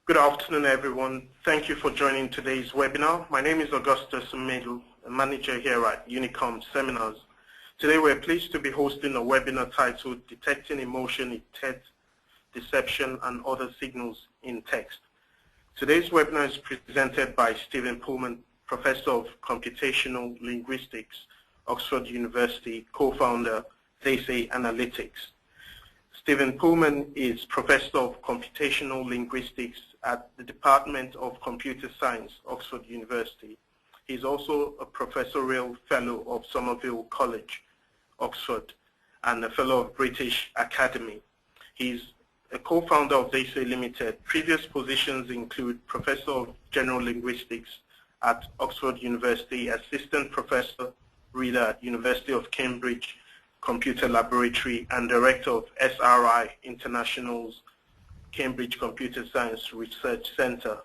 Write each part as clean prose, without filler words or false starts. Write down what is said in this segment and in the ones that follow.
Good afternoon, everyone. Thank you for joining today's webinar. My name is Augustus Umedu, a manager here at Unicom Seminars. Today we're pleased to be hosting a webinar titled Detecting Emotion in Text, Deception and Other Signals in Text. Today's webinar is presented by Stephen Pulman, Professor of Computational Linguistics, Oxford University, co-founder, TheySay Analytics. Stephen Pulman is Professor of Computational Linguistics at the Department of Computer Science, Oxford University. He is also a Professorial Fellow of Somerville College, Oxford, and a Fellow of British Academy. He's a co-founder of TheySay Limited. Previous positions include Professor of General Linguistics at Oxford University, Assistant Professor Reader at University of Cambridge Computer Laboratory, and Director of SRI International's Cambridge Computer Science Research Center.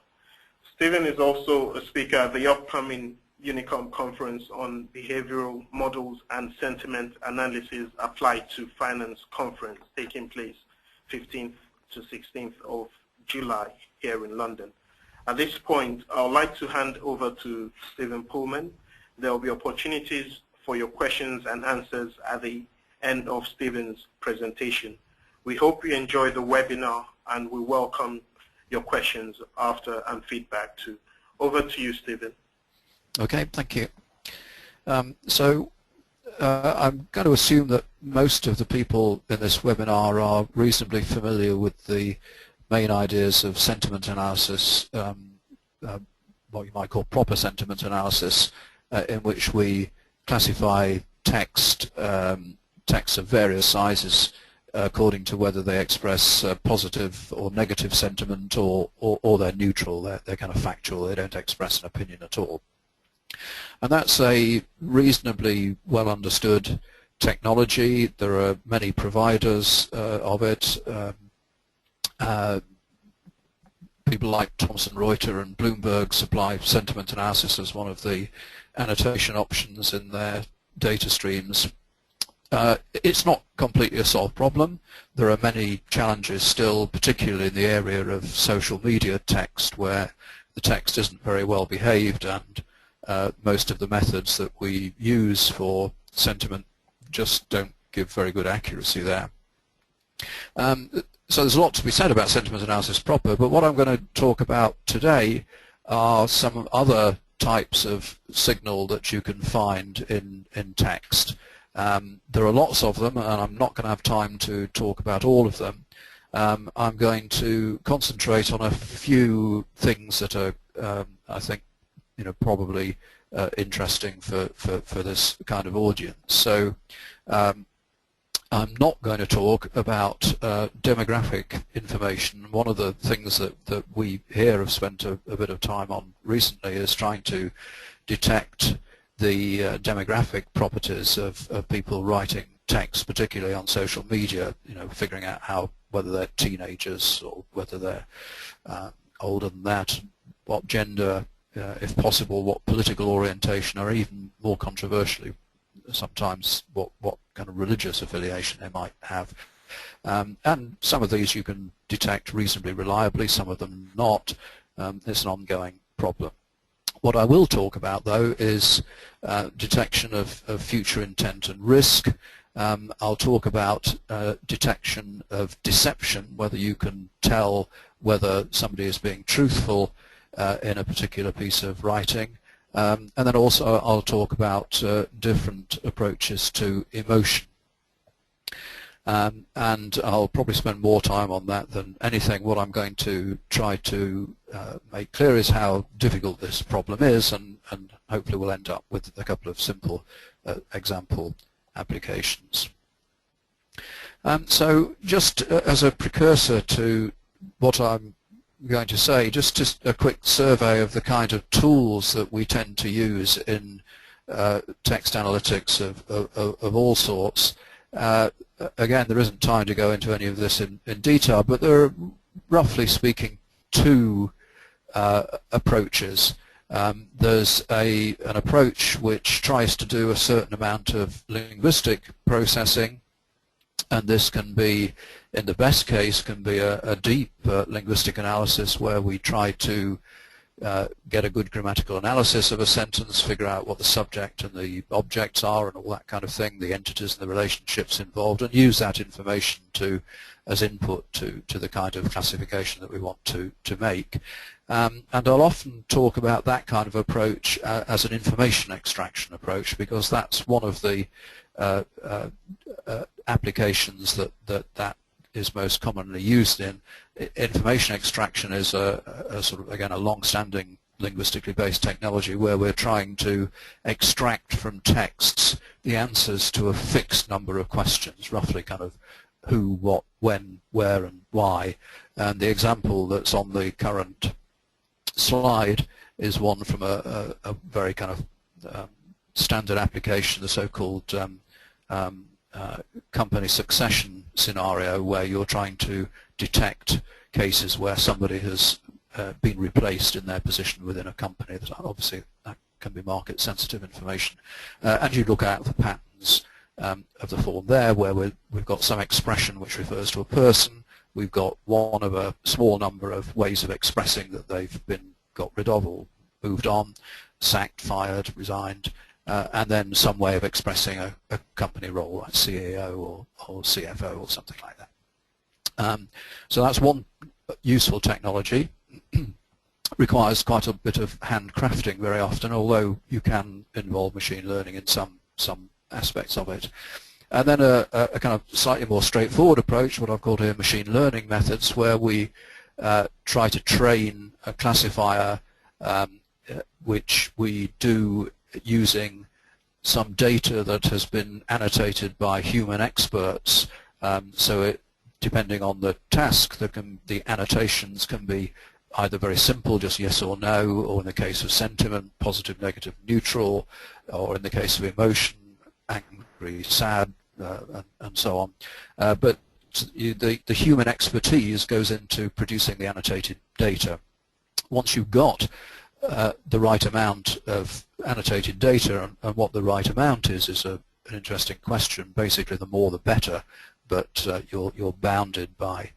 Stephen is also a speaker at the upcoming Unicom conference on behavioral models and sentiment analysis applied to finance conference taking place 15th to 16th of July here in London. At this point, I would like to hand over to Stephen Pulman. There will be opportunities for your questions and answers at the end of Stephen's presentation. We hope you enjoy the webinar and we welcome your questions after and feedback too. Over to you, Stephen. Okay, thank you. I'm going to assume that most of the people in this webinar are reasonably familiar with the main ideas of sentiment analysis, what you might call proper sentiment analysis, in which we classify texts of various sizes according to whether they express positive or negative sentiment or they're neutral, they're kind of factual, they don't express an opinion at all. And that's a reasonably well understood technology. There are many providers of it. People like Thomson Reuters and Bloomberg supply sentiment analysis as one of the annotation options in their data streams. It's not completely a solved problem. There are many challenges still, particularly in the area of social media text, where the text isn't very well behaved and most of the methods that we use for sentiment just don't give very good accuracy there. So there's a lot to be said about sentiment analysis proper, but what I'm going to talk about today are some other types of signal that you can find in text. There are lots of them, and I'm not going to have time to talk about all of them. I'm going to concentrate on a few things that are, I think, probably interesting for this kind of audience. So I'm not going to talk about demographic information. One of the things that we here have spent a bit of time on recently is trying to detect the demographic properties of people writing text, particularly on social media, figuring out whether they're teenagers or whether they're older than that, what gender, if possible, what political orientation, or even more controversially, sometimes what kind of religious affiliation they might have. And some of these you can detect reasonably reliably, some of them not. It's an ongoing problem. What I will talk about, though, is detection of future intent and risk. I'll talk about detection of deception, whether you can tell whether somebody is being truthful in a particular piece of writing. And then also I'll talk about different approaches to emotion. And I'll probably spend more time on that than anything. What I'm going to try to make clear is how difficult this problem is, and hopefully we'll end up with a couple of simple example applications. So just as a precursor to what I'm going to say, just a quick survey of the kind of tools that we tend to use in text analytics of all sorts. Again, there isn't time to go into any of this in detail, but there are, roughly speaking, two approaches. There's an approach which tries to do a certain amount of linguistic processing, and this can be in the best case, can be a deep linguistic analysis where we try to get a good grammatical analysis of a sentence, figure out what the subject and the objects are and all that kind of thing, the entities and the relationships involved, and use that information as input to the kind of classification that we want to make. And I'll often talk about that kind of approach as an information extraction approach, because that's one of the applications that is most commonly used in. Information extraction is a sort of, again, a long-standing linguistically based technology where we're trying to extract from texts the answers to a fixed number of questions, roughly kind of who, what, when, where, and why. And the example that's on the current slide is one from a very kind of standard application, the so-called company succession scenario, where you're trying to detect cases where somebody has been replaced in their position within a company. That obviously that can be market sensitive information, and you look out for patterns of the form there, where we've got some expression which refers to a person, we've got one of a small number of ways of expressing that they've been got rid of or moved on, sacked, fired, resigned, and then some way of expressing a company role like CEO or CFO or something like that. So that's one useful technology. Requires quite a bit of handcrafting very often, although you can involve machine learning in some aspects of it. And then a kind of slightly more straightforward approach, what I've called here machine learning methods, where we try to train a classifier which we do using some data that has been annotated by human experts. So it, depending on the task, the annotations can be either very simple, just yes or no, or in the case of sentiment, positive, negative, neutral, or in the case of emotion, angry, sad, and so on. But the human expertise goes into producing the annotated data. Once you've got the right amount of annotated data, and what the right amount is an interesting question. Basically, the more the better, but you're bounded by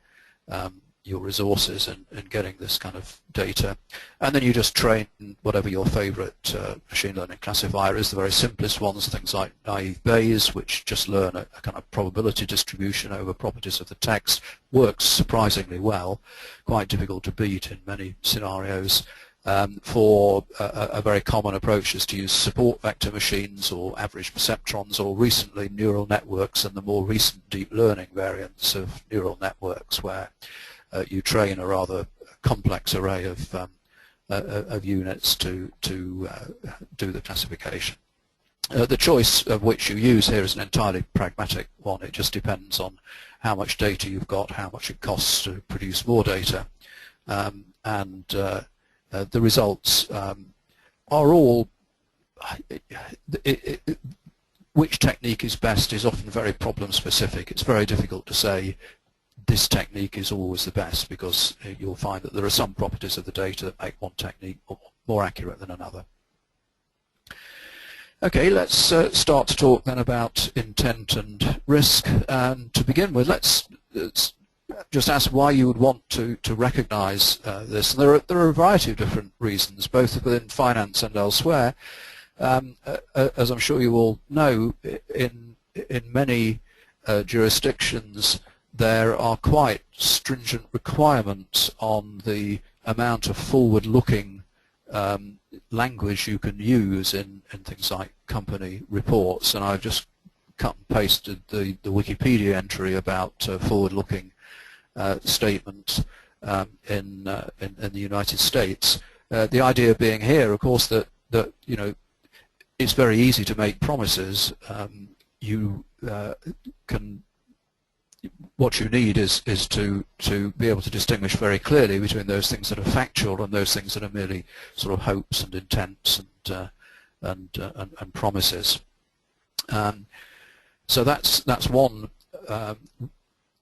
your resources in getting this kind of data. And then you just train whatever your favorite machine learning classifier is. The very simplest ones, things like naive Bayes, which just learn a kind of probability distribution over properties of the text, works surprisingly well, quite difficult to beat in many scenarios. For a very common approach is to use support vector machines or average perceptrons, or recently neural networks and the more recent deep learning variants of neural networks, where you train a rather complex array of units to do the classification. The choice of which you use here is an entirely pragmatic one. It just depends on how much data you've got, how much it costs to produce more data, and the results are all, which technique is best is often very problem specific. It's very difficult to say this technique is always the best, because you'll find that there are some properties of the data that make one technique more accurate than another. Okay, let's start to talk then about intent and risk. And to begin with, let's just ask why you would want to recognize this. And there are a variety of different reasons, both within finance and elsewhere. As I'm sure you all know, in many jurisdictions there are quite stringent requirements on the amount of forward-looking language you can use in things like company reports. And I've just cut and pasted the Wikipedia entry about forward-looking statements in the United States. The idea being here, of course, that you know, it's very easy to make promises. You can. What you need is to be able to distinguish very clearly between those things that are factual and those things that are merely sort of hopes and intents and promises. So that's one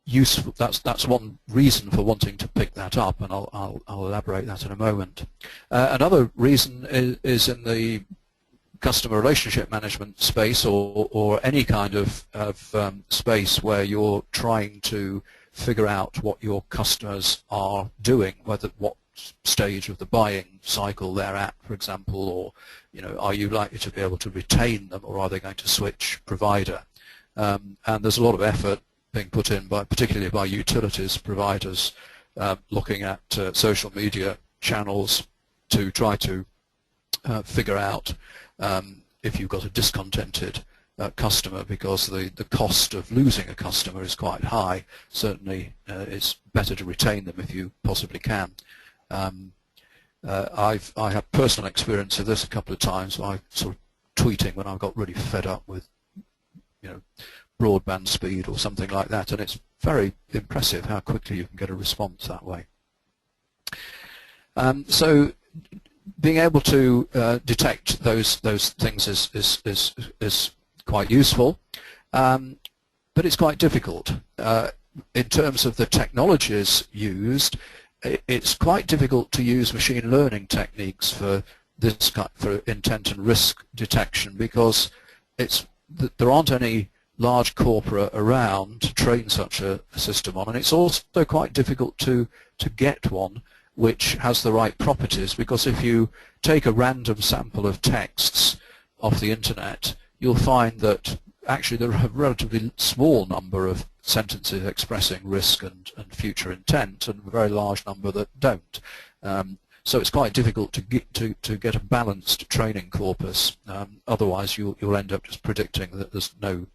useful. That's one reason for wanting to pick that up, and I'll elaborate that in a moment. Another reason is in the customer relationship management space, or any kind of space where you're trying to figure out what your customers are doing, what stage of the buying cycle they're at, for example, or are you likely to be able to retain them, or are they going to switch provider? And there's a lot of effort being put in particularly by utilities providers, looking at social media channels to try to figure out if you've got a discontented customer, because the cost of losing a customer is quite high. Certainly it's better to retain them if you possibly can. I have personal experience of this a couple of times. I sort of tweeting when I got really fed up with broadband speed or something like that, and it's very impressive how quickly you can get a response that way. So being able to detect those things is quite useful, but it's quite difficult. In terms of the technologies used, it's quite difficult to use machine learning techniques for this for intent and risk detection, because there aren't any large corpora around to train such a system on, and it's also quite difficult to get one which has the right properties, because if you take a random sample of texts off the internet, you'll find that actually there are a relatively small number of sentences expressing risk and future intent, and a very large number that don't. So it's quite difficult to get a balanced training corpus. Otherwise, you'll end up just predicting that there's no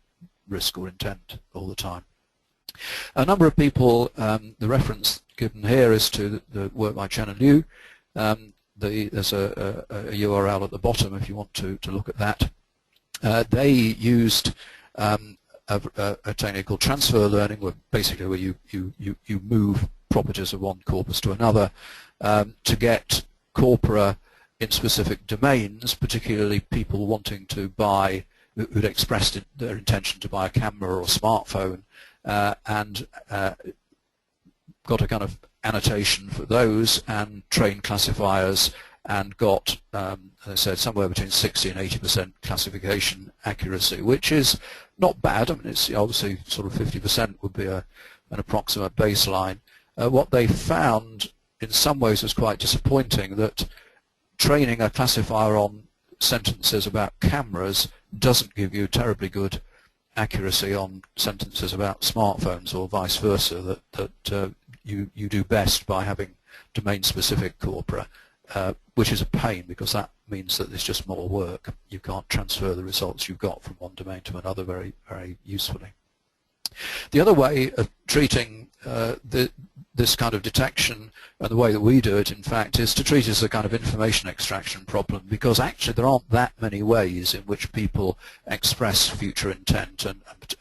risk or intent all the time. A number of people, the reference given here is to the work by Chen and Liu. There's a URL at the bottom if you want to look at that. They used a technique called transfer learning, where basically you move properties of one corpus to another to get corpora in specific domains, particularly people wanting to buy, who'd expressed their intention to buy a camera or a smartphone, and got a kind of annotation for those and trained classifiers, and got, as I said, somewhere between 60 and 80% classification accuracy, which is not bad. I mean, it's obviously sort of 50% would be an approximate baseline. What they found in some ways was quite disappointing, that training a classifier on sentences about cameras doesn't give you terribly good accuracy on sentences about smartphones, or vice versa, that you do best by having domain-specific corpora, which is a pain, because that means that there's just more work. You can't transfer the results you've got from one domain to another very, very usefully. The other way of treating this kind of detection, and the way that we do it, in fact, is to treat it as a kind of information extraction problem, because actually there aren't that many ways in which people express future intent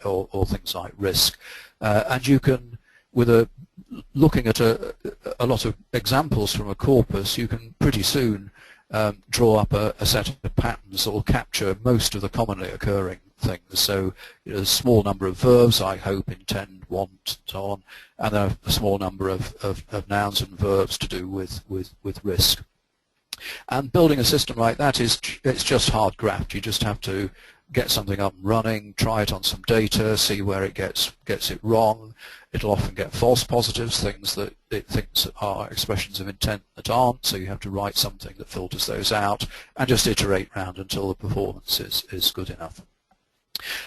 or things like risk. And you can, looking at a lot of examples from a corpus, you can pretty soon draw up a set of patterns that will capture most of the commonly occurring things. So a small number of verbs, I hope, intend, want, and so on, and then a small number of nouns and verbs to do with risk. And building a system like that it's just hard graft. You just have to get something up and running, try it on some data, see where it gets it wrong. It'll often get false positives, things that it thinks are expressions of intent that aren't, so you have to write something that filters those out, and just iterate round until the performance is good enough.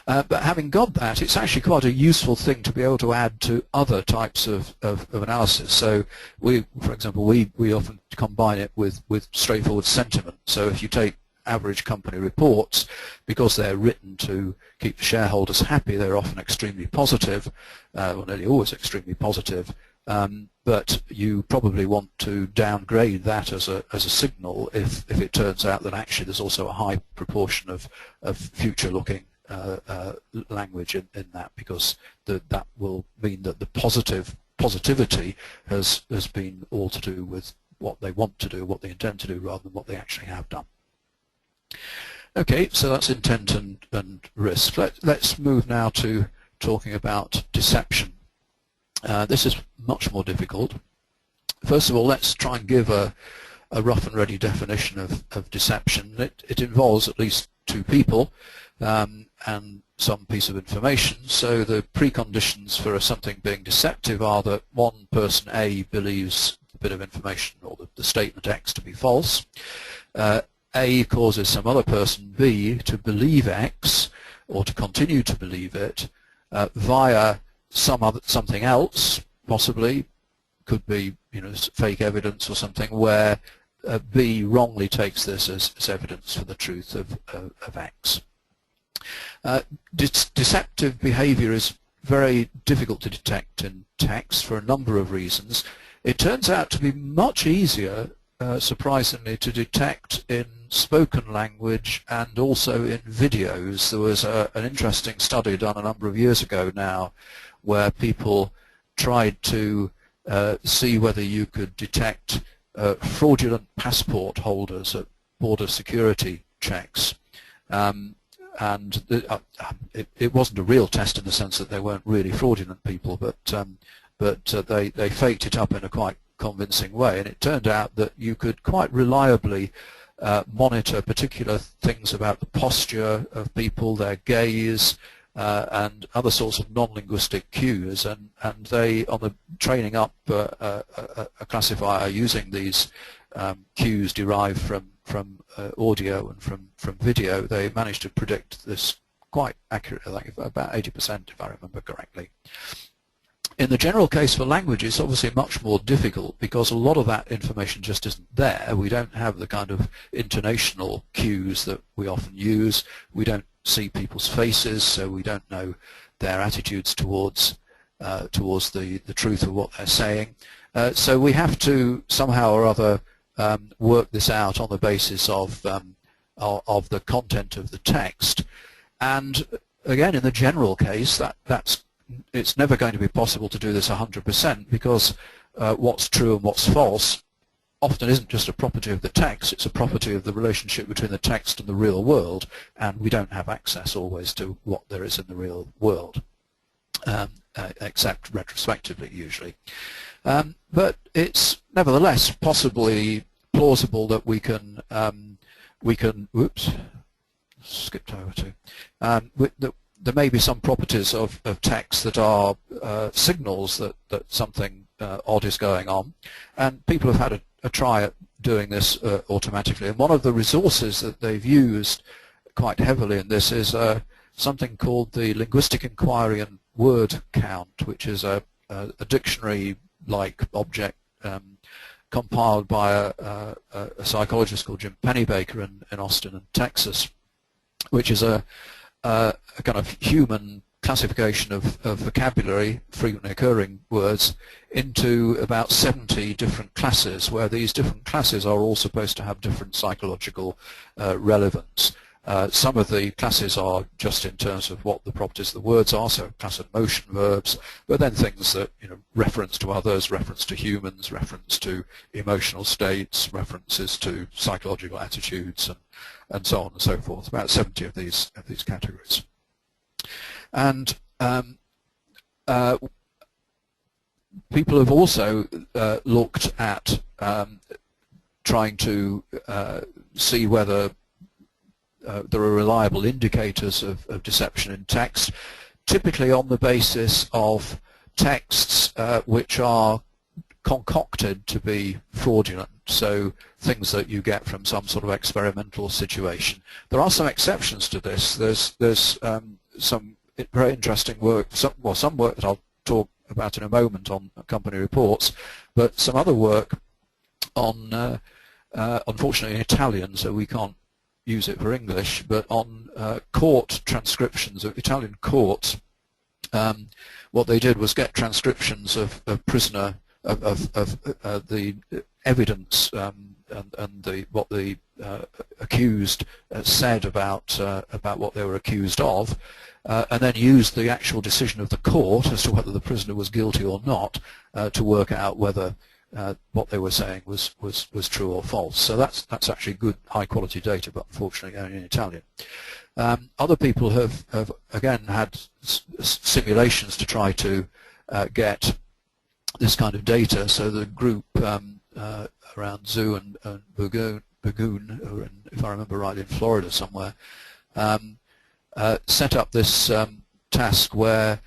But having got that, it's actually quite a useful thing to be able to add to other types of analysis. So for example, we often combine it with straightforward sentiment. So if you take average company reports, because they're written to keep the shareholders happy, they're often extremely positive, or nearly always extremely positive, but you probably want to downgrade that as a signal if it turns out that actually there's also a high proportion of future-looking language in that, because that will mean that the positivity has been all to do with what they want to do, what they intend to do, rather than what they actually have done. Okay, so that's intent and risk. Let's move now to talking about deception. This is much more difficult. First of all, let's try and give a rough and ready definition of deception. It involves at least two people and some piece of information. So the preconditions for something being deceptive are that one person A believes the bit of information or the statement X to be false. A causes some other person B to believe X or to continue to believe it via something else, possibly could be fake evidence or something, where B wrongly takes this as evidence for the truth of X. Deceptive behavior is very difficult to detect in text for a number of reasons. It turns out to be much easier, surprisingly, to detect in spoken language and also in videos. There was an interesting study done a number of years ago now where people tried to see whether you could detect fraudulent passport holders at border security checks. And it wasn't a real test in the sense that they weren't really fraudulent people, but they faked it up in a quite convincing way, and it turned out that you could quite reliably monitor particular things about the posture of people, their gaze, and other sorts of non-linguistic cues, and they, on the training up a classifier using these cues derived from audio and from video, they managed to predict this quite accurately, like about 80% if I remember correctly. In the general case for language, it's obviously much more difficult because a lot of that information just isn't there. We don't have the kind of intonational cues that we often use. We don't see people's faces, so we don't know their attitudes towards the truth of what they're saying. So we have to somehow or other work this out on the basis of the content of the text. And again, in the general case, it's never going to be possible to do this 100% because what's true and what's false often isn't just a property of the text, it's a property of the relationship between the text and the real world, and we don't have access always to what there is in the real world, except retrospectively usually. But it's nevertheless possibly plausible that we can whoops, skipped over to, there may be some properties of text that are signals that something odd is going on, and people have had a try at doing this automatically. And one of the resources that they've used quite heavily in this is something called the Linguistic Inquiry and Word Count, which is a dictionary-like object compiled by a psychologist called Jim Pennybaker in Austin and Texas, which is a kind of human classification of vocabulary, frequently occurring words, into about 70 different classes, where these different classes are all supposed to have different psychological relevance. Some of the classes are just in terms of what the properties of the words are, so a class of motion verbs, but then things that, reference to others, reference to humans, reference to emotional states, references to psychological attitudes, and so on and so forth. About 70 of these categories. And people have also looked at trying to see whether there are reliable indicators of deception in text, typically on the basis of texts which are concocted to be fraudulent, so things that you get from some sort of experimental situation. There are some exceptions to this. There's some very interesting work, some work that I'll talk about in a moment on company reports, but some other work on, unfortunately in Italian, so we can't use it for English, but on court transcriptions of Italian courts. What they did was get transcriptions of prisoner of the evidence and what the accused said about what they were accused of, and then used the actual decision of the court as to whether the prisoner was guilty or not to work out whether what they were saying was true or false. So that's actually good high-quality data, but unfortunately only in Italian. Other people have again had simulations to try to get this kind of data. So the group around Zhu and Burgoon, who are in, if I remember right, in Florida somewhere, set up this task where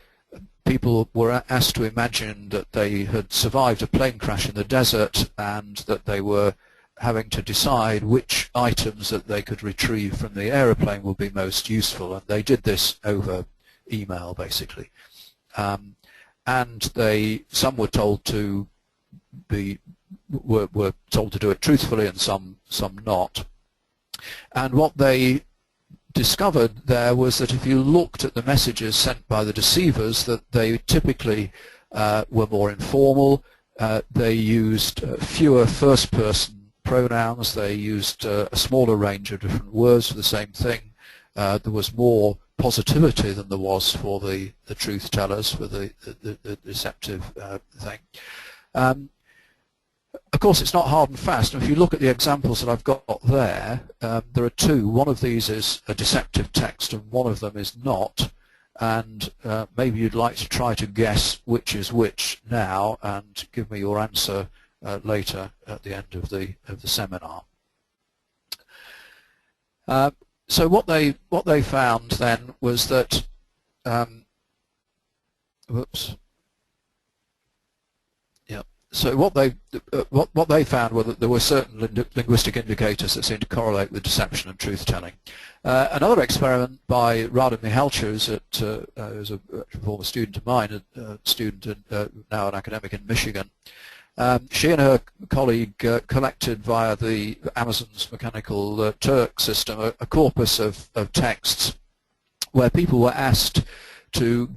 people were asked to imagine that they had survived a plane crash in the desert and that they were having to decide which items that they could retrieve from the aeroplane would be most useful, and they did this over email basically. And some were told to were told to do it truthfully and some not. And what they discovered there was that if you looked at the messages sent by the deceivers, that they typically were more informal. They used fewer first-person pronouns. They used a smaller range of different words for the same thing. There was more positivity than there was for the truth tellers, for the deceptive thing. Of course, it's not hard and fast. And if you look at the examples that I've got there, there are two. One of these is a deceptive text and one of them is not. And maybe you'd like to try to guess which is which now and give me your answer later at the end of the seminar. So what they found then was that So what they found were that there were certain linguistic indicators that seemed to correlate with deception and truth-telling. Another experiment by Rada Mihalcha, who's a former student of mine, a student now an academic in Michigan. She and her colleague collected via the Amazon's Mechanical Turk system a corpus of texts where people were asked to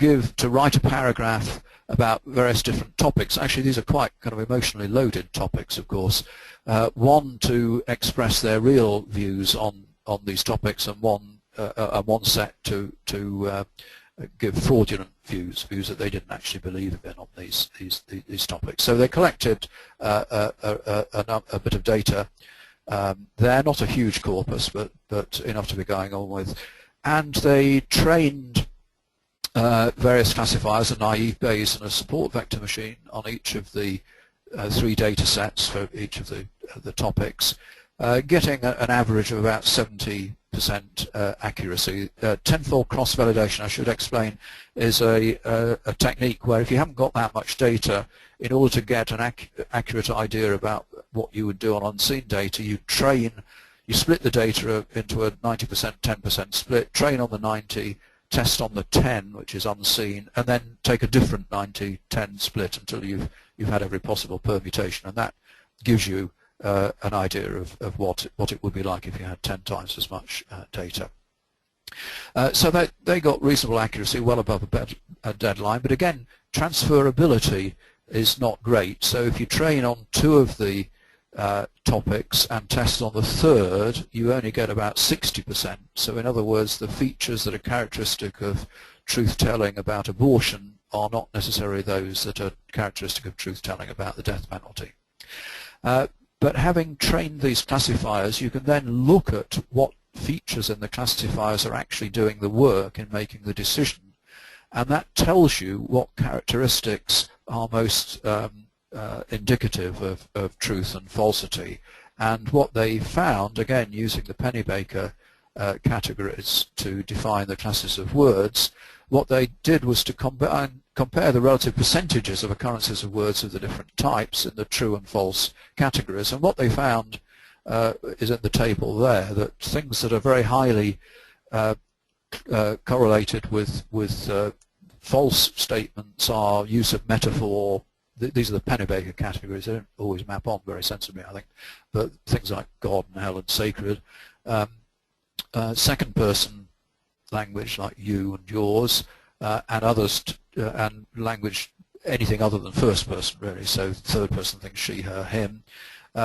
write a paragraph about various different topics. Actually, these are quite kind of emotionally loaded topics, of course. One to express their real views on these topics, and one set to give fraudulent views that they didn't actually believe in on these topics. So they collected a bit of data. They're not a huge corpus, but enough to be going on with, and they trained various classifiers, a naive Bayes and a support vector machine, on each of the 3 data sets for each of the topics, getting an average of about 70% accuracy. Tenfold cross-validation, I should explain, is a technique where if you haven't got that much data, in order to get an accurate idea about what you would do on unseen data, you split the data into a 90%, 10% split, train on the 90, test on the 10, which is unseen, and then take a different 90-10 split until you've had every possible permutation, and that gives you an idea of what it would be like if you had 10 times as much data. So they got reasonable accuracy, well above a deadline, but again, transferability is not great. So if you train on 2 of the topics and test on the 3rd, you only get about 60%. So in other words, the features that are characteristic of truth-telling about abortion are not necessarily those that are characteristic of truth-telling about the death penalty. But having trained these classifiers, you can then look at what features in the classifiers are actually doing the work in making the decision, and that tells you what characteristics are most indicative of truth and falsity. And what they found, again using the Pennebaker categories to define the classes of words, what they did was to compare the relative percentages of occurrences of words of the different types in the true and false categories. And what they found is in the table there, that things that are very highly correlated with false statements are use of metaphor. These are the Pennebaker categories. They don't always map on very sensibly, I think, but things like God and hell and sacred. Second person language like you and yours, and others, and language anything other than first person really, so third person things she, her, him,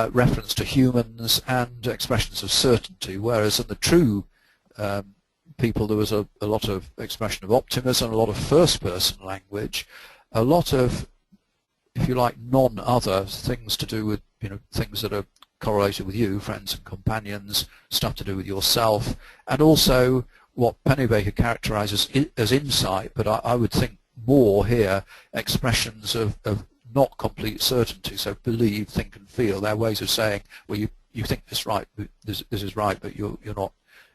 reference to humans, and expressions of certainty, whereas in the true people there was a lot of expression of optimism, a lot of first person language, a lot of, if you like, non-other things to do with, things that are correlated with you, friends and companions, stuff to do with yourself, and also what Pennebaker characterizes as insight, but I would think more here, expressions of not complete certainty, so believe, think and feel. They're ways of saying, well, you think this right, this is right, but you're not,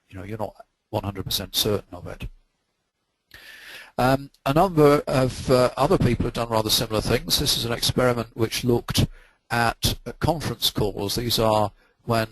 you're not 100% certain of it. A number of other people have done rather similar things. This is an experiment which looked at conference calls. These are when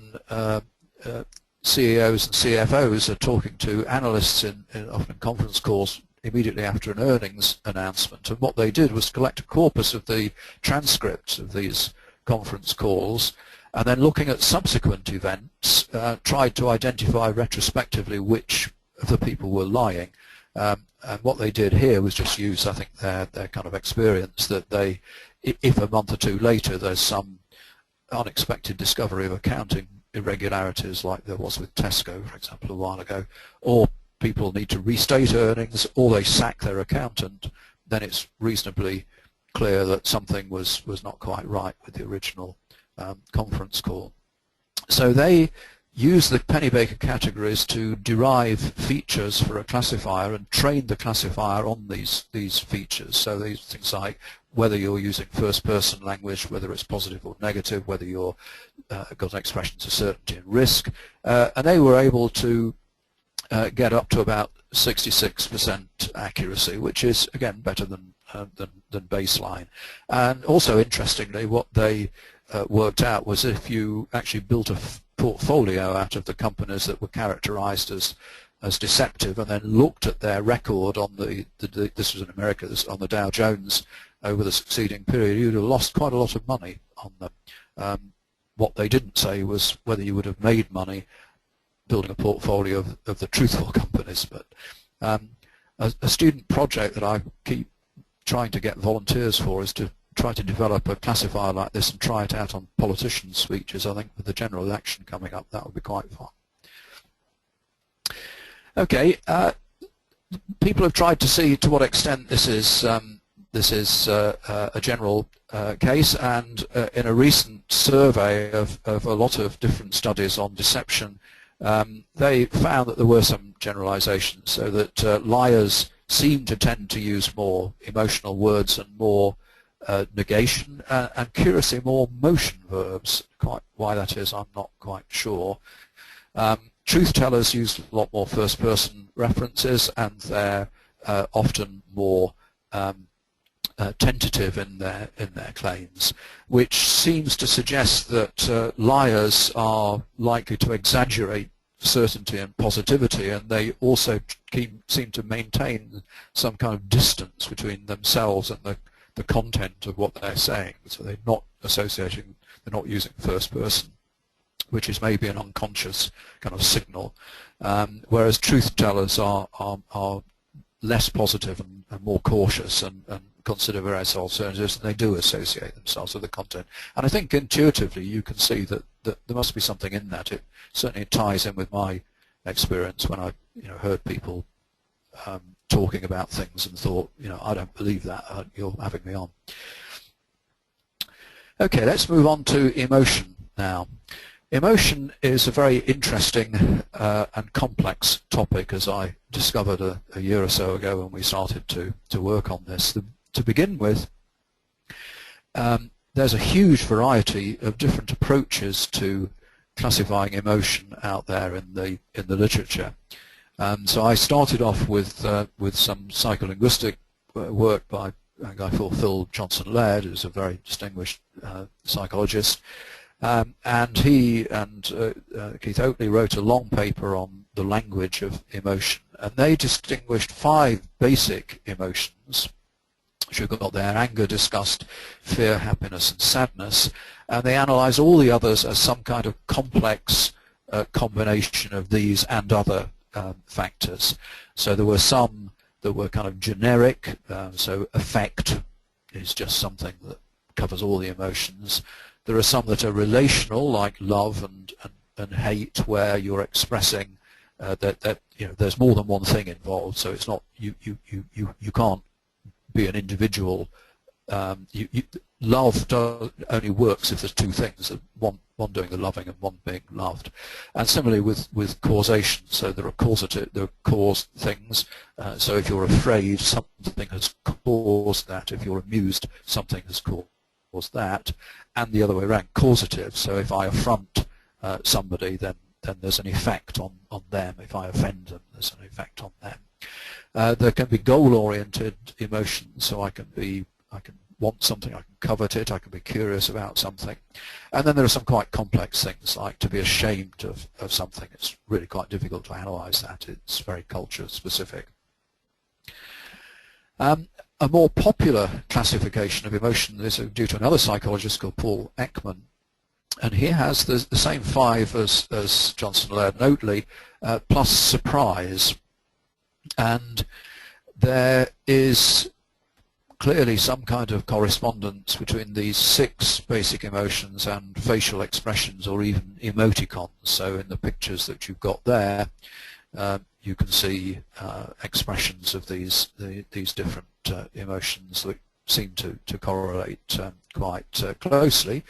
CEOs and CFOs are talking to analysts often conference calls immediately after an earnings announcement. And what they did was collect a corpus of the transcripts of these conference calls, and then looking at subsequent events, tried to identify retrospectively which of the people were lying. And what they did here was just use, I think, their kind of experience that they, if a month or two later there's some unexpected discovery of accounting irregularities like there was with Tesco, for example, a while ago, or people need to restate earnings, or they sack their accountant, then it's reasonably clear that something was not quite right with the original conference call. So they use the Pennybaker categories to derive features for a classifier and train the classifier on these features. So these things like whether you're using first-person language, whether it's positive or negative, whether you're got expressions of certainty and risk, and they were able to get up to about 66% accuracy, which is again better than baseline. And also interestingly, what they worked out was if you actually built a portfolio out of the companies that were characterized as deceptive and then looked at their record on this was in America, on the Dow Jones over the succeeding period, you'd have lost quite a lot of money on them. What they didn't say was whether you would have made money building a portfolio of the truthful companies. But a student project that I keep trying to get volunteers for is to try to develop a classifier like this and try it out on politicians' speeches. I think with the general election coming up, that would be quite fun. Okay, people have tried to see to what extent this is a general case, and in a recent survey of a lot of different studies on deception, they found that there were some generalizations, so that liars seem to tend to use more emotional words and more negation, and curiously more motion verbs. Quite why that is, I'm not quite sure. Truth tellers use a lot more first-person references, and they're often more tentative in their claims, which seems to suggest that liars are likely to exaggerate certainty and positivity, and they also seem to maintain some kind of distance between themselves and the content of what they're saying. So they're not associating, they're not using first person, which is maybe an unconscious kind of signal, whereas truth tellers are less positive and more cautious and consider various alternatives, and they do associate themselves with the content. And I think intuitively you can see that there must be something in that. It certainly ties in with my experience when I heard people talking about things and thought, I don't believe that, you're having me on. Okay, let's move on to emotion now. Emotion is a very interesting and complex topic, as I discovered a year or so ago when we started to work on this. To begin with, there's a huge variety of different approaches to classifying emotion out there in the literature. So I started off with some psycholinguistic work by a guy called Phil Johnson-Laird, who's a very distinguished psychologist, and he and Keith Oatley wrote a long paper on the language of emotion, and they distinguished 5 basic emotions, which we've got there: anger, disgust, fear, happiness, and sadness, and they analysed all the others as some kind of complex combination of these and other factors. So there were some that were kind of generic, so affect is just something that covers all the emotions. There are some that are relational, like love and hate, where you're expressing that there's more than one thing involved. So it's not you can't be an individual. Love only works if there's 2 things, one doing the loving and one being loved. And similarly with causation, so there are cause things. So if you're afraid, something has caused that. If you're amused, something has caused that. And the other way around, causative. So if I affront somebody, then then there's an effect on them. If I offend them, there's an effect on them. There can be goal-oriented emotions, so I can want something, I can covet it, I can be curious about something. And then there are some quite complex things, like to be ashamed of something. It's really quite difficult to analyze that. It's very culture-specific. A more popular classification of emotion is due to another psychologist called Paul Ekman, and he has the same 5 as Johnson Laird and Oatley, plus surprise. And there is clearly some kind of correspondence between these 6 basic emotions and facial expressions, or even emoticons. So in the pictures that you've got there, you can see expressions of these different emotions that seem to correlate quite closely.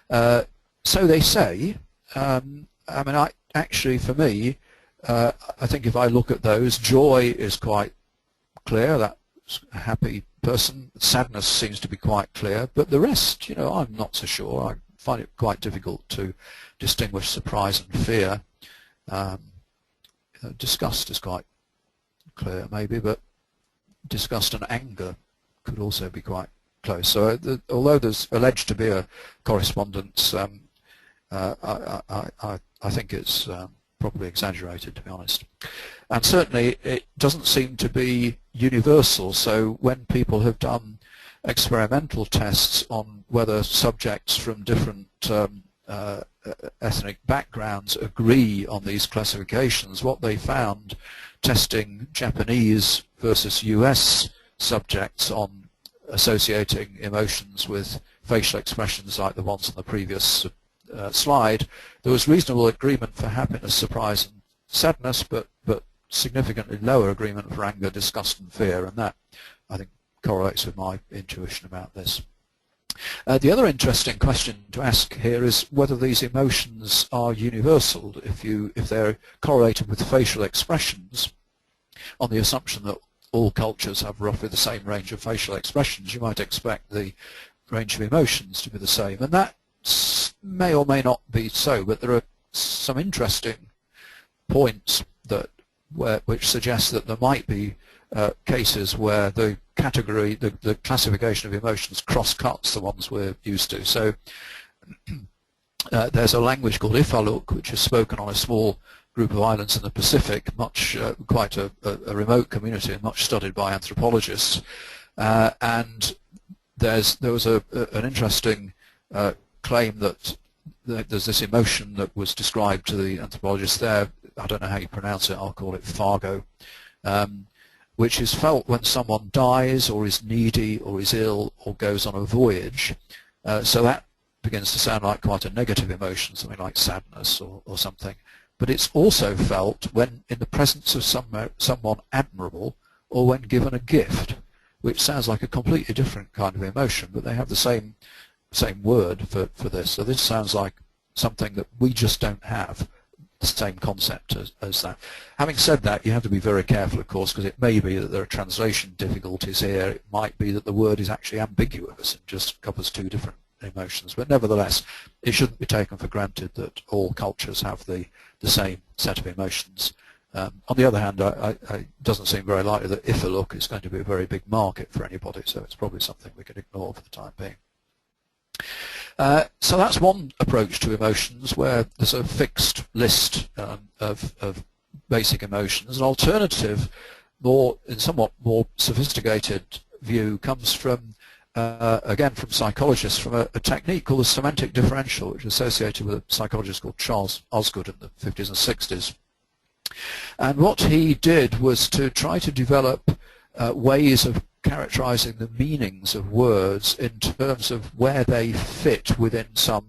So they say. I mean, actually, for me, I think if I look at those, joy is quite clear. That's a happy person. Sadness seems to be quite clear, but the rest, I'm not so sure. I find it quite difficult to distinguish surprise and fear. Disgust is quite clear, maybe, but disgust and anger could also be quite close. So although there's alleged to be a correspondence, I think it's probably exaggerated, to be honest. And certainly it doesn't seem to be universal. So when people have done experimental tests on whether subjects from different ethnic backgrounds agree on these classifications, what they found testing Japanese versus US subjects on associating emotions with facial expressions like the ones on the previous slide, there was reasonable agreement for happiness, surprise and sadness, but significantly lower agreement for anger, disgust and fear, and that, I think, correlates with my intuition about this. The other interesting question to ask here is whether these emotions are universal. If they're correlated with facial expressions, on the assumption that all cultures have roughly the same range of facial expressions, you might expect the range of emotions to be the same. And that may or may not be so, but there are some interesting points which suggest that there might be cases where the category, the classification of emotions cross-cuts the ones we're used to. So there's a language called Ifaluk, which is spoken on a small group of islands in the Pacific, quite a remote community and much studied by anthropologists. And there was an interesting claim that there's this emotion that was described to the anthropologists there. I don't know how you pronounce it, I'll call it Fargo, which is felt when someone dies or is needy or is ill or goes on a voyage. So that begins to sound like quite a negative emotion, something like sadness or something. But it's also felt when in the presence of someone admirable or when given a gift, which sounds like a completely different kind of emotion, but they have the same word for this. So this sounds like something that we just don't have the same concept as that. Having said that, you have to be very careful, of course, because it may be that there are translation difficulties here. It might be that the word is actually ambiguous and just covers 2 different emotions. But nevertheless, it shouldn't be taken for granted that all cultures have the same set of emotions. On the other hand, it doesn't seem very likely that Ifaluk is going to be a very big market for anybody, so it's probably something we can ignore for the time being. So that's one approach to emotions, where there's a fixed list of basic emotions. An alternative, somewhat more sophisticated view comes from, again, from psychologists, from a technique called the semantic differential, which is associated with a psychologist called Charles Osgood in the 50s and 60s. And what he did was to try to develop ways of characterizing the meanings of words in terms of where they fit within some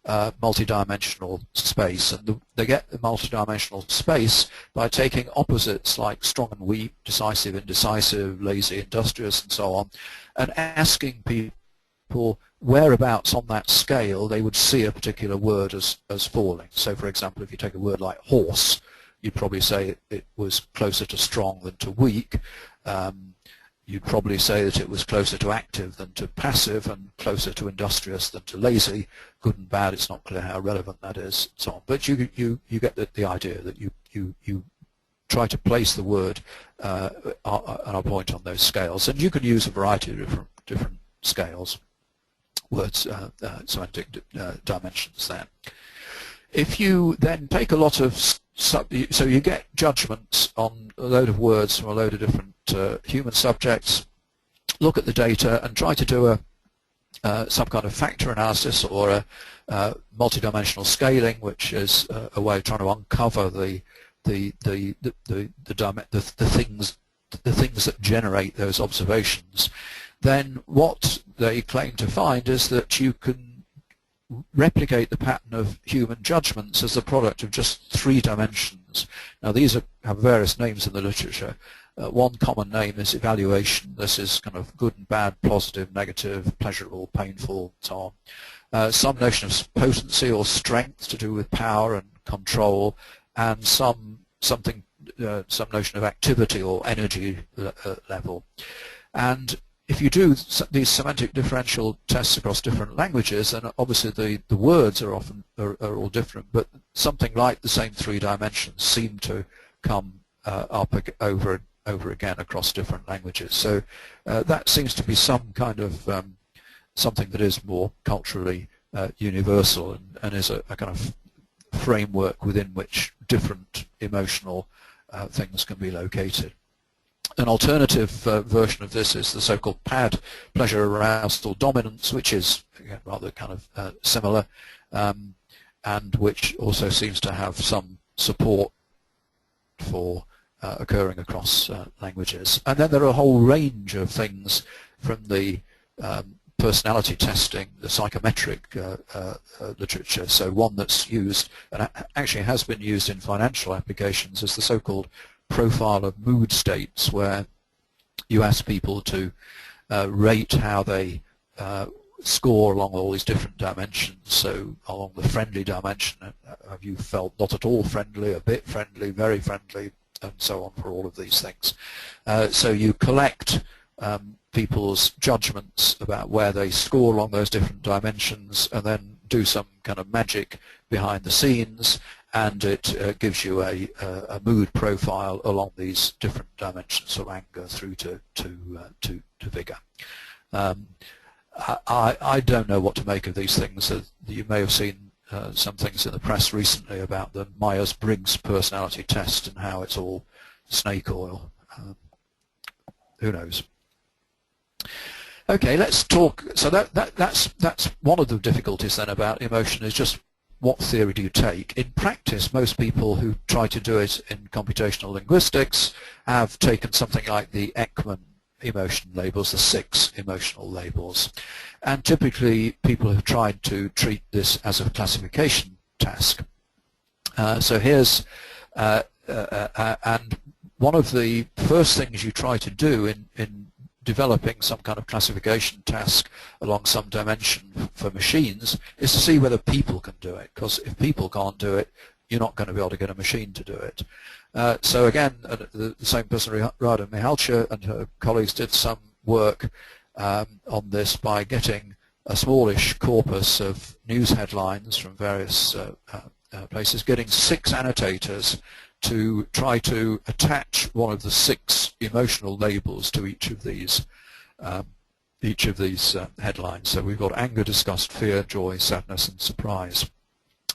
multidimensional space. And they get the multidimensional space by taking opposites like strong and weak, decisive, indecisive, lazy, industrious, and so on, and asking people whereabouts on that scale they would see a particular word as falling. So, for example, if you take a word like horse, you'd probably say it was closer to strong than to weak. you'd probably say that it was closer to active than to passive and closer to industrious than to lazy. Good and bad, it's not clear how relevant that is, and so on. But you get the idea that you try to place the word on a point on those scales, and you can use a variety of different scales, words, semantic dimensions there. If you then take a lot of so you get judgments on a load of words from a load of different human subjects, look at the data and try to do some kind of factor analysis or a multidimensional scaling, which is a way of trying to uncover the things that generate those observations. Then what they claim to find is that you can replicate the pattern of human judgments as the product of just 3 dimensions. Now these have various names in the literature. One common name is evaluation. This is kind of good and bad, positive, negative, pleasurable, painful, so on. Some notion of potency or strength to do with power and control, and some notion of activity or energy level. And if you do these semantic differential tests across different languages, then obviously the words are often are all different, but something like the same 3 dimensions seem to come up over again across different languages. So that seems to be some kind of something that is more culturally universal and is a kind of framework within which different emotional things can be located. An alternative version of this is the so-called PAD, pleasure, arousal, dominance, which is again rather kind of similar, and which also seems to have some support for occurring across languages. And then there are a whole range of things from the personality testing, the psychometric literature. So one that's used, and actually has been used in financial applications, is the so-called profile of mood states, where you ask people to rate how they score along all these different dimensions. So along the friendly dimension, have you felt not at all friendly, a bit friendly, very friendly, and so on for all of these things. So you collect people's judgments about where they score along those different dimensions, and then do some kind of magic behind the scenes, and it gives you a mood profile along these different dimensions, from anger through to vigor. I don't know what to make of these things. You may have seen some things in the press recently about the Myers-Briggs personality test and how it's all snake oil. Who knows? Okay, let's talk. So that's one of the difficulties then about emotion, is just what theory do you take? In practice, most people who try to do it in computational linguistics have taken something like the Ekman emotion labels, the 6 emotional labels. And typically people have tried to treat this as a classification task. So here's, and one of the first things you try to do in developing some kind of classification task along some dimension for machines is to see whether people can do it, because if people can't do it, you're not going to be able to get a machine to do it. So again, the same person, Rada Mihalcea, and her colleagues did some work on this by getting a smallish corpus of news headlines from various places, getting 6 annotators to try to attach one of the 6 emotional labels to each of these headlines. So we've got anger, disgust, fear, joy, sadness, and surprise.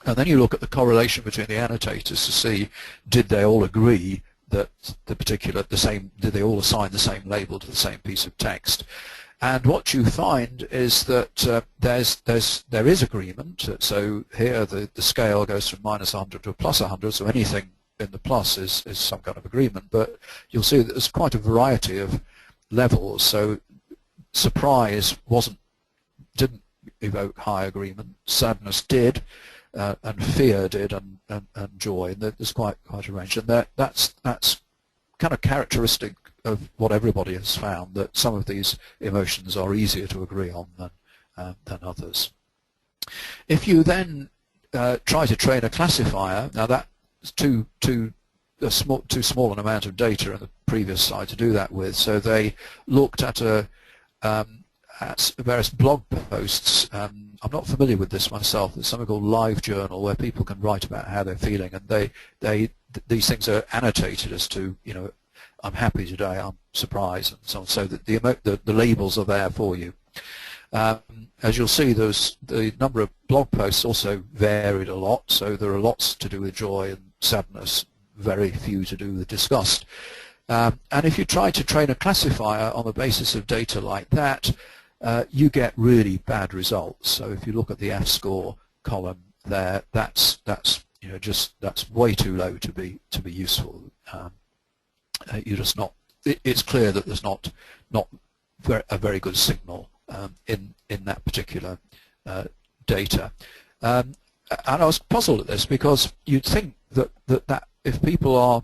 And then you look at the correlation between the annotators to see, did they all agree that did they all assign the same label to the same piece of text? And what you find is that there is agreement. So here the scale goes from -100 to +100, so anything in the plus is some kind of agreement, but you'll see that there's quite a variety of levels. So surprise didn't evoke high agreement, sadness did, and fear did, and joy, and there's quite a range, and that's kind of characteristic of what everybody has found, that some of these emotions are easier to agree on than others. If you then try to train a classifier, now that's two too small an amount of data in the previous slide to do that with. So they looked at various blog posts. I'm not familiar with this myself. There's something called Live Journal where people can write about how they're feeling, and these things are annotated as to, you know, I'm happy today, I'm surprised, and so on. So that the labels are there for you. As you'll see, the number of blog posts also varied a lot. So there are lots to do with joy and sadness, very few to do with disgust. And if you try to train a classifier on the basis of data like that, you get really bad results. So if you look at the F-score column there, that's you know, that's way too low to be useful. You're just not. It's clear that there's not a very good signal in that particular data. And I was puzzled at this because you'd think that if people are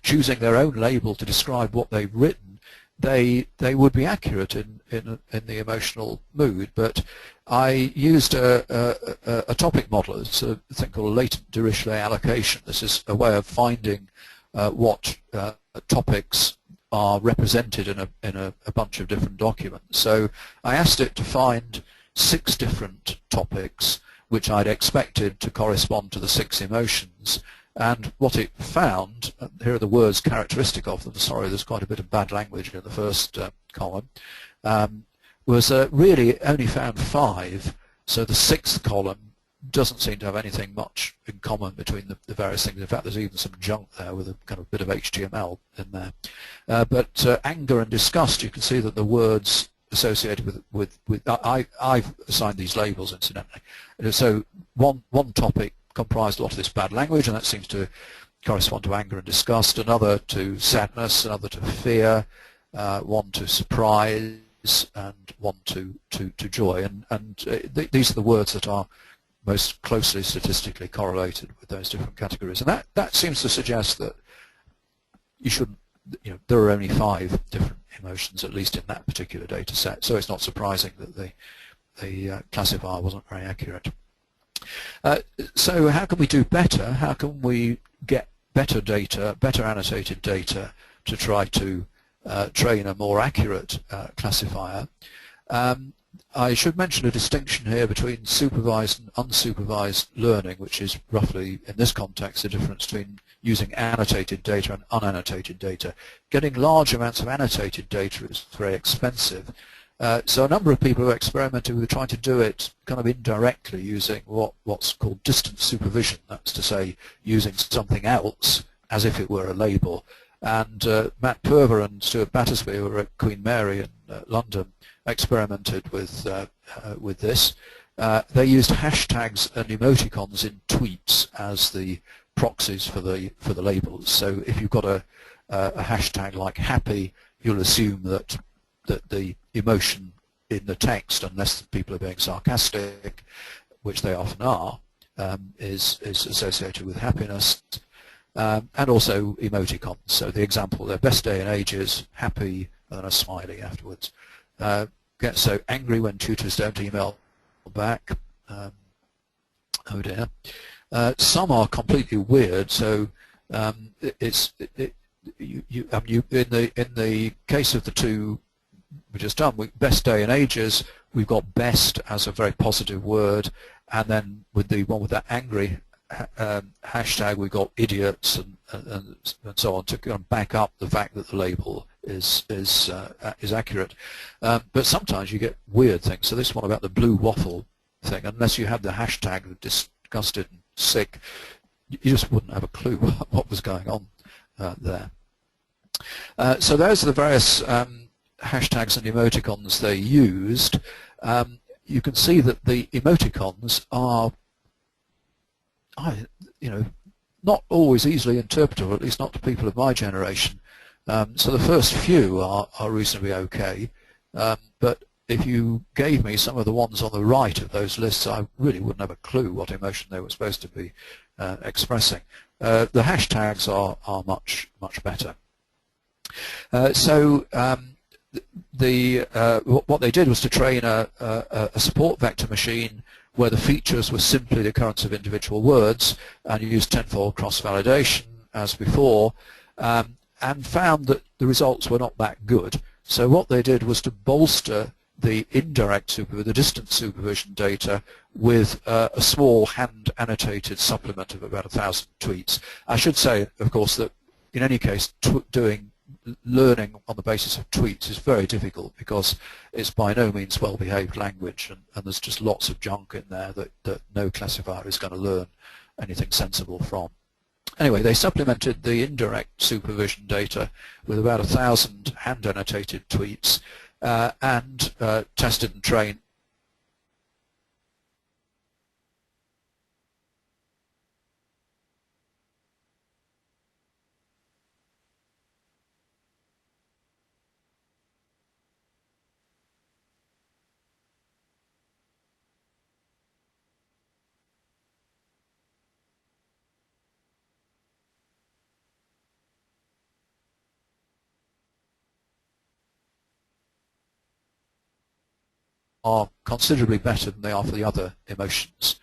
choosing their own label to describe what they've written, they would be accurate in the emotional mood. But I used a topic model. It's a thing called a latent Dirichlet allocation. This is a way of finding what topics are represented in a bunch of different documents. So I asked it to find 6 different topics which I'd expected to correspond to the 6 emotions. And what it found, here are the words characteristic of them, sorry, there's quite a bit of bad language in the first column, was really only found 5. So the 6th column doesn't seem to have anything much in common between the various things. In fact, there's even some junk there with a kind of bit of HTML in there. But anger and disgust, you can see that the words associated with I've assigned these labels, incidentally. So one topic comprised a lot of this bad language, and that seems to correspond to anger and disgust, another to sadness, another to fear, one to surprise, and one to joy. And these are the words that are most closely statistically correlated with those different categories. And that seems to suggest that you shouldn't, you know, there are only 5 different emotions, at least in that particular data set. So it's not surprising that the classifier wasn't very accurate. So how can we do better? How can we get better data, better annotated data, to try to train a more accurate classifier? I should mention a distinction here between supervised and unsupervised learning, which is roughly, in this context, the difference between using annotated data and unannotated data. Getting large amounts of annotated data is very expensive. So a number of people who experimented with trying to do it kind of indirectly using what's called distant supervision. That's to say, using something else as if it were a label. And Matt Purver and Stuart Battersby, who were at Queen Mary in London, experimented with this. They used hashtags and emoticons in tweets as the proxies for the labels. So if you've got a hashtag like happy, you'll assume that the emotion in the text, unless people are being sarcastic, which they often are, is associated with happiness. And also emoticons. So the example, their best day in ages, happy, and then a smiley afterwards. Get so angry when tutors don't email back. Oh dear. Some are completely weird. So in the case of the 2 we just done, best day in ages, we've got best as a very positive word, and then with the one with that angry hashtag, we've got idiots and so on to kind of back up the fact that the label is accurate. But sometimes you get weird things. So this one about the blue waffle thing, unless you had the hashtag disgusted and sick, you just wouldn't have a clue what was going on there. So those are the various hashtags and emoticons they used. You can see that the emoticons are, not always easily interpretable, at least not to people of my generation. So the first few are reasonably okay, but if you gave me some of the ones on the right of those lists, I really wouldn't have a clue what emotion they were supposed to be expressing. The hashtags are much better. So what they did was to train a support vector machine where the features were simply the occurrence of individual words, and you used tenfold cross-validation as before, and found that the results were not that good. So what they did was to bolster the indirect supervision, the distance supervision data, with a small hand-annotated supplement of about 1,000 tweets. I should say, of course, that in any case, learning on the basis of tweets is very difficult, because it's by no means well-behaved language, and there's just lots of junk in there that no classifier is going to learn anything sensible from. Anyway, they supplemented the indirect supervision data with about 1,000 hand-annotated tweets, and tested and trained are considerably better than they are for the other emotions,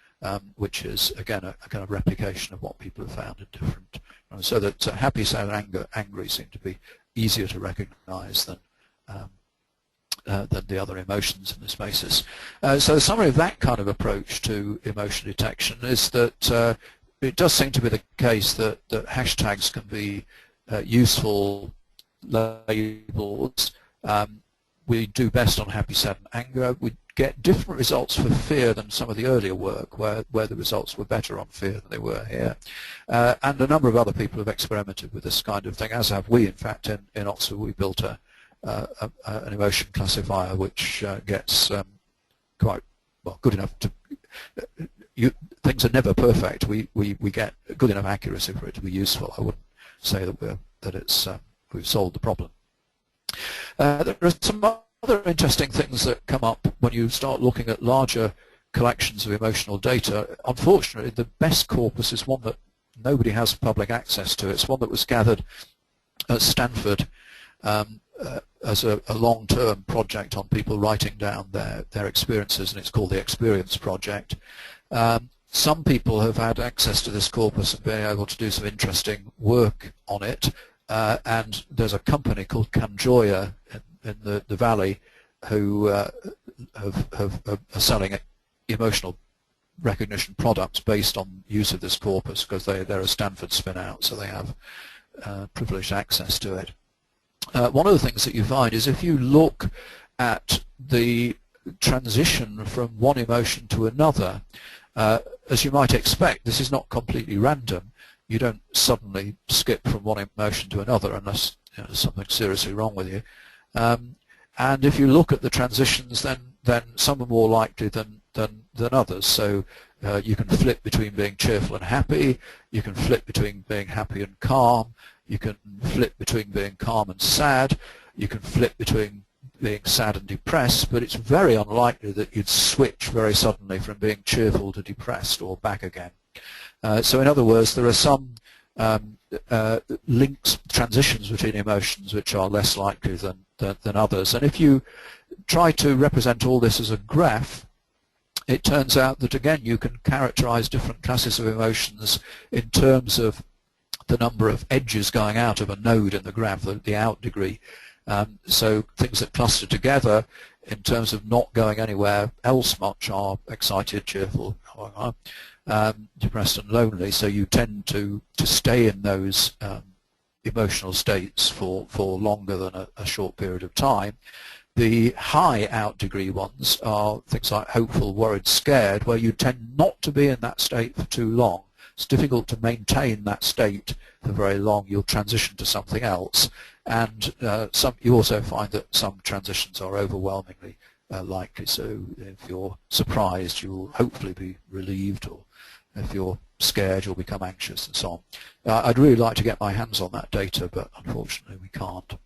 which is again a kind of replication of what people have found in different. So that happy, sad, and angry seem to be easier to recognise than the other emotions in this basis. So the summary of that kind of approach to emotion detection is that it does seem to be the case that hashtags can be useful labels. We do best on happy, sad, and anger. We get different results for fear than some of the earlier work, where the results were better on fear than they were here. And a number of other people have experimented with this kind of thing, as have we. In fact, in Oxford, we built an emotion classifier which gets quite well good enough to. Things are never perfect. We get good enough accuracy for it to be useful. I wouldn't say that we've solved the problem. There are some other interesting things that come up when you start looking at larger collections of emotional data. Unfortunately, the best corpus is one that nobody has public access to. It's one that was gathered at Stanford as a long-term project on people writing down their experiences, and it's called the Experience Project. Some people have had access to this corpus and been able to do some interesting work on it. And there's a company called Kanjoya in the Valley who are selling emotional recognition products based on use of this corpus, because they're a Stanford spin-out, so they have privileged access to it. One of the things that you find is if you look at the transition from one emotion to another, as you might expect, this is not completely random. You don't suddenly skip from one emotion to another unless there's something seriously wrong with you. And if you look at the transitions, then some are more likely than others. So you can flip between being cheerful and happy. You can flip between being happy and calm. You can flip between being calm and sad. You can flip between being sad and depressed, but it's very unlikely that you'd switch very suddenly from being cheerful to depressed or back again. So in other words, there are some transitions between emotions which are less likely than others. And if you try to represent all this as a graph, it turns out that again you can characterize different classes of emotions in terms of the number of edges going out of a node in the graph, the out degree. So things that cluster together in terms of not going anywhere else much are excited, cheerful, depressed and lonely, so you tend to stay in those emotional states for longer than a short period of time. The high out degree ones are things like hopeful, worried, scared, where you tend not to be in that state for too long. It's difficult to maintain that state for very long. You'll transition to something else, and you also find that some transitions are overwhelmingly likely. So if you're surprised, you'll hopefully be relieved, or if you're scared, you'll become anxious, and so on. I'd really like to get my hands on that data, but unfortunately we can't.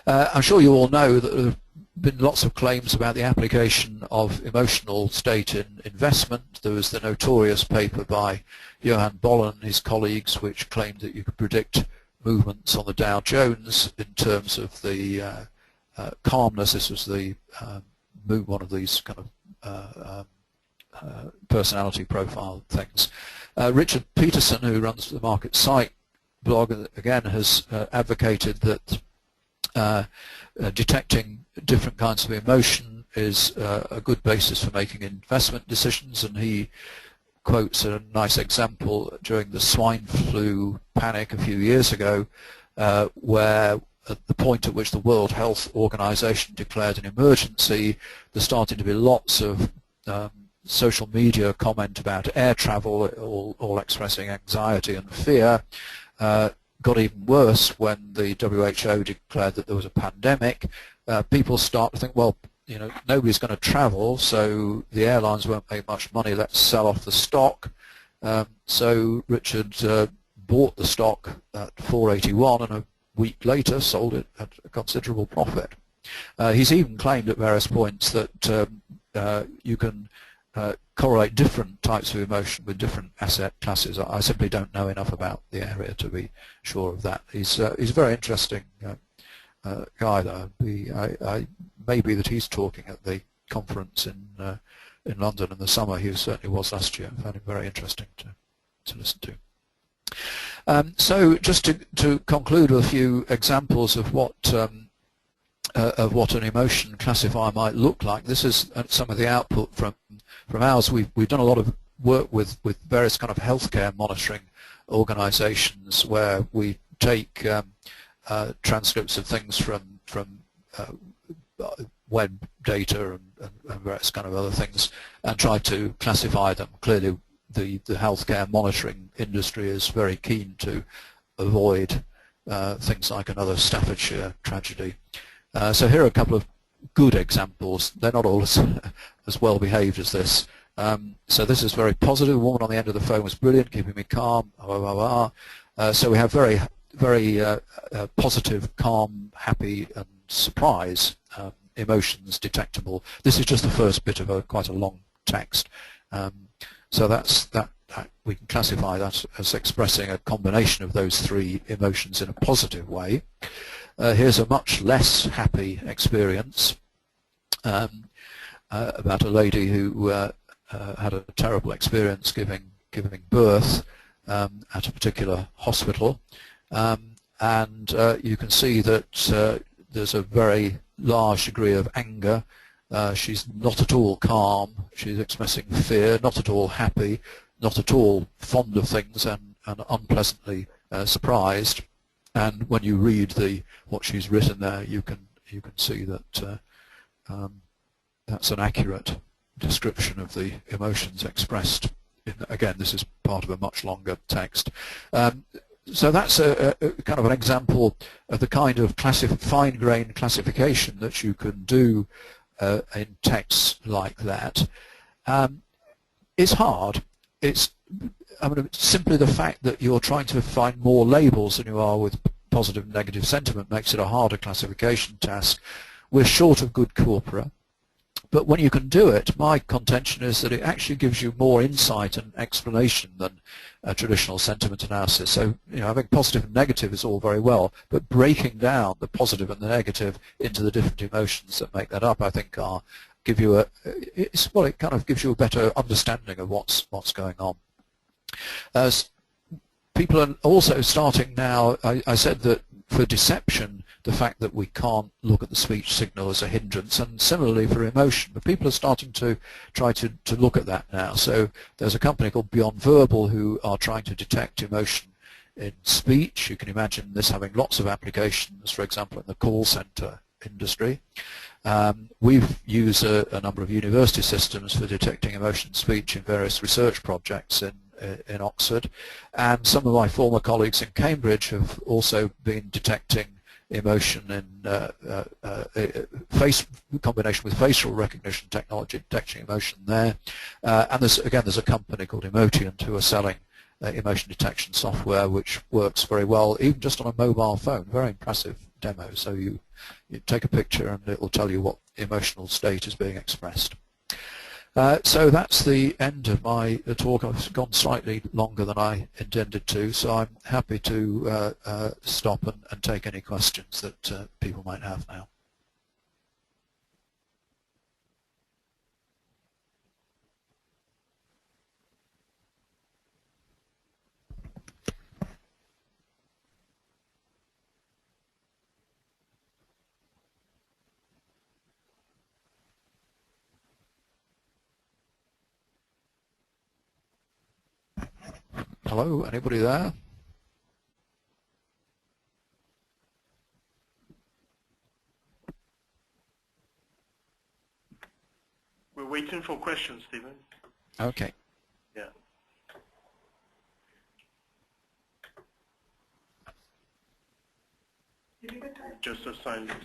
I'm sure you all know that there have been lots of claims about the application of emotional state in investment. There was the notorious paper by Johan Bollen and his colleagues which claimed that you could predict movements on the Dow Jones in terms of the calmness. This was the one of these kind of personality profile things. Richard Peterson, who runs the Market Site blog, again has advocated that detecting different kinds of emotion is a good basis for making investment decisions, and he quotes a nice example during the swine flu panic a few years ago, where at the point at which the World Health Organization declared an emergency, there started to be lots of social media comment about air travel, all expressing anxiety and fear. Got even worse when the WHO declared that there was a pandemic. People start to think, well, you know, nobody's going to travel, so the airlines won't make much money, let's sell off the stock. So Richard bought the stock at 481 and a week later sold it at a considerable profit. He's even claimed at various points that you can correlate different types of emotion with different asset classes. I simply don't know enough about the area to be sure of that. He's a very interesting guy, though. Maybe that he's talking at the conference in London in the summer. He certainly was last year. I found him very interesting to listen to. So just to conclude with a few examples of what an emotion classifier might look like. This is some of the output from ours. We've done a lot of work with various kind of healthcare monitoring organizations where we take transcripts of things from web data and various kind of other things and try to classify them. Clearly the healthcare monitoring industry is very keen to avoid things like another Staffordshire tragedy. So here are a couple of good examples. They're not all as well behaved as this. So this is very positive. The woman on the end of the phone was brilliant, keeping me calm. So we have very positive, calm, happy, and surprise emotions detectable. This is just the first bit of quite a long text. So that we can classify that as expressing a combination of those three emotions in a positive way. Here's a much less happy experience about a lady who had a terrible experience giving birth at a particular hospital, and you can see that there's a very large degree of anger. She's not at all calm, she's expressing fear, not at all happy, not at all fond of things, and unpleasantly surprised. And when you read what she's written there, you can see that that's an accurate description of the emotions expressed. Again, this is part of a much longer text. So that's a kind of an example of the kind of fine-grained classification that you can do in texts like that. It's hard. It's simply the fact that you're trying to find more labels than you are with positive and negative sentiment makes it a harder classification task. We're short of good corpora, but when you can do it, my contention is that it actually gives you more insight and explanation than a traditional sentiment analysis. So, you know, having positive and negative is all very well, but breaking down the positive and the negative into the different emotions that make that up, I think, give you it kind of gives you a better understanding of what's going on. People are also starting now. I said that for deception, the fact that we can't look at the speech signal as a hindrance, and similarly for emotion, but people are starting to try to look at that now. So there's a company called Beyond Verbal who are trying to detect emotion in speech. You can imagine this having lots of applications, for example, in the call center industry. We've used a number of university systems for detecting emotion in speech in various research projects in Oxford, and some of my former colleagues in Cambridge have also been detecting emotion in combination with facial recognition technology, detecting emotion there. And there's a company called Emotion who are selling emotion detection software which works very well, even just on a mobile phone. Very impressive demo. So you take a picture and it will tell you what emotional state is being expressed. So that's the end of my talk. I've gone slightly longer than I intended to, so I'm happy to stop and take any questions that people might have now. Hello, anybody there? We're waiting for questions, Stephen. Okay. Yeah. Just assigned it.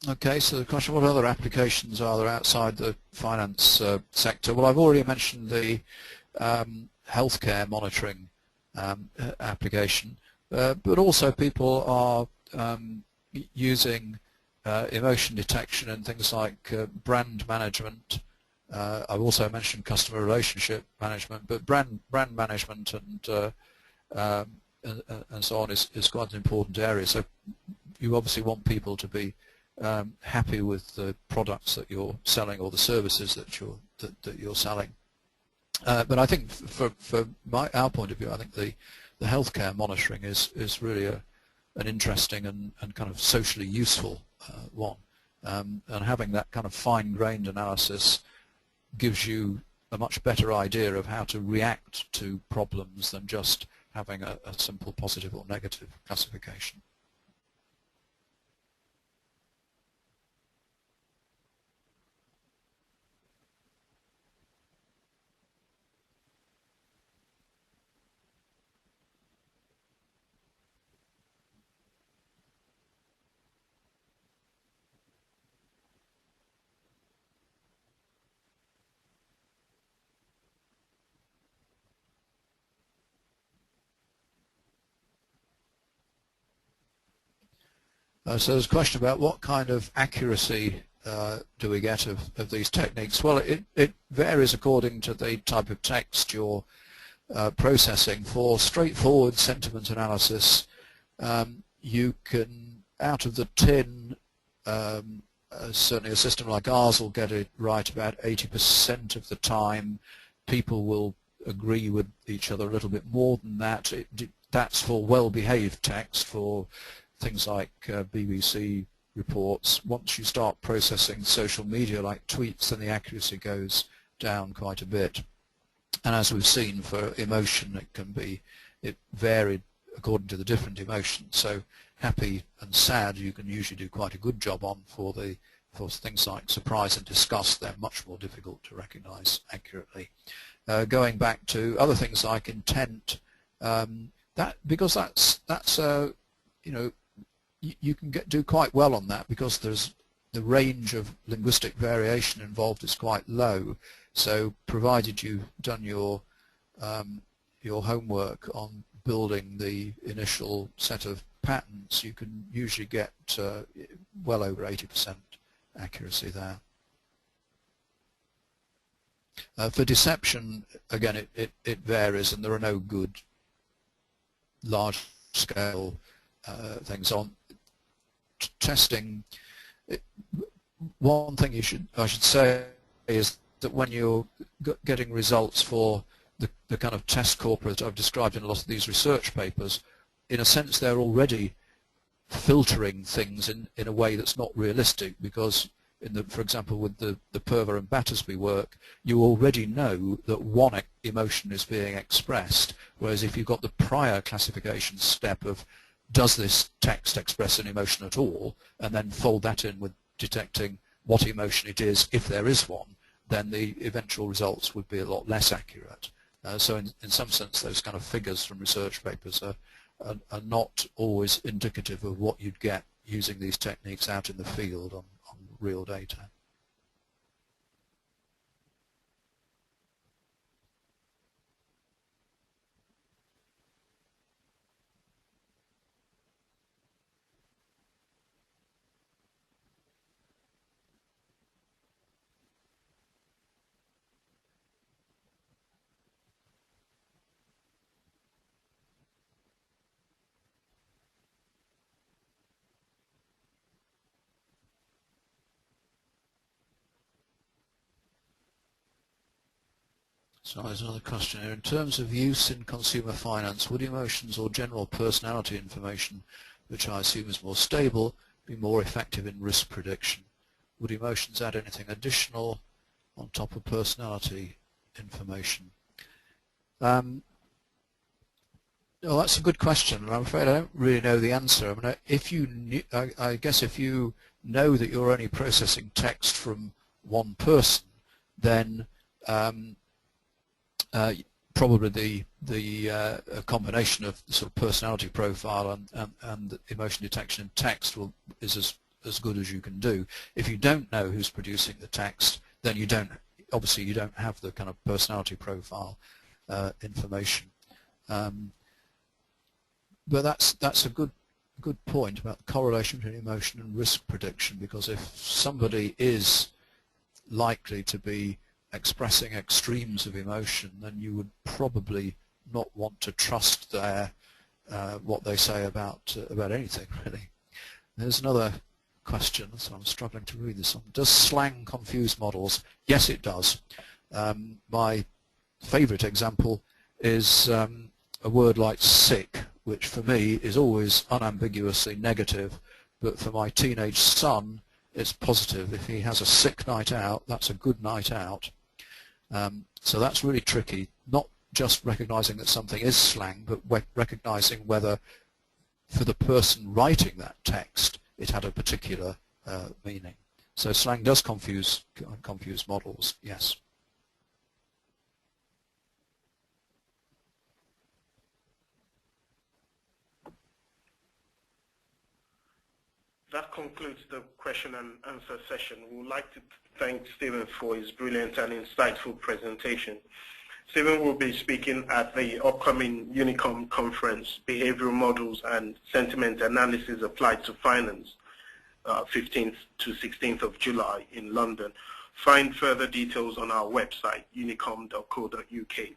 Okay, so the question, what other applications are there outside the finance sector? Well, I've already mentioned the healthcare monitoring application, but also people are using emotion detection and things like brand management. I've also mentioned customer relationship management, but brand management and so on is quite an important area. So you obviously want people to be happy with the products that you're selling or the services that you're selling. But I think for our point of view, I think the healthcare monitoring is really an interesting and kind of socially useful one. And having that kind of fine-grained analysis gives you a much better idea of how to react to problems than just having a simple positive or negative classification. So there's a question about what kind of accuracy do we get of these techniques. Well, it varies according to the type of text you're processing. For straightforward sentiment analysis, you can, out of the tin, certainly a system like ours will get it right about 80% of the time. People will agree with each other a little bit more than that. That's for well-behaved text. For things like BBC reports, once you start processing social media like tweets, then the accuracy goes down quite a bit. And as we've seen for emotion, it varied according to the different emotions. So happy and sad you can usually do quite a good job on. For things like surprise and disgust, they're much more difficult to recognize accurately. Going back to other things like intent, because that's you know, you can do quite well on that, because there's the range of linguistic variation involved is quite low. So provided you've done your homework on building the initial set of patterns, you can usually get well over 80% accuracy there. For deception, again, it varies, and there are no good large-scale things on testing. One thing I should say is that when you're getting results for the kind of test corpora that I've described in a lot of these research papers, in a sense they're already filtering things in a way that's not realistic, because for example with the Purver and Battersby work, you already know that one emotion is being expressed, whereas if you've got the prior classification step of does this text express an emotion at all, and then fold that in with detecting what emotion it is, if there is one, then the eventual results would be a lot less accurate. So in some sense those kind of figures from research papers are not always indicative of what you'd get using these techniques out in the field on real data. So there's another question here. In terms of use in consumer finance, would emotions or general personality information, which I assume is more stable, be more effective in risk prediction? Would emotions add anything additional on top of personality information? Well, that's a good question, and I'm afraid I don't really know the answer. I mean, if you knew, I guess if you know that you're only processing text from one person, then probably the combination of the sort of personality profile and emotion detection in text is as good as you can do. If you don't know who's producing the text, then you don't have the kind of personality profile information. But that's a good point about the correlation between emotion and risk prediction, because if somebody is likely to be expressing extremes of emotion, then you would probably not want to trust their what they say about anything, really. There's another question, so I'm struggling to read this one. Does slang confuse models? Yes, it does. My favorite example is a word like sick, which for me is always unambiguously negative, but for my teenage son it's positive. If he has a sick night out, that's a good night out. So that's really tricky, not just recognizing that something is slang, but recognizing whether for the person writing that text it had a particular meaning. So slang does confuse models, yes. That concludes the question and answer session. We would like to thank Stephen for his brilliant and insightful presentation. Stephen will be speaking at the upcoming Unicom conference, Behavioral Models and Sentiment Analysis Applied to Finance, 15th to 16th of July in London. Find further details on our website, unicom.co.uk.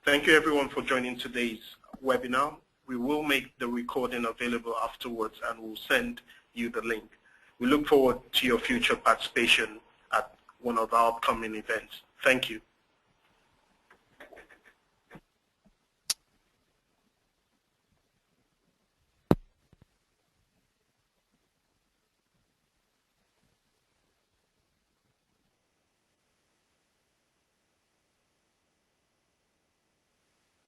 Thank you everyone for joining today's webinar. We will make the recording available afterwards and we'll send you the link. We look forward to your future participation at one of our upcoming events. Thank you.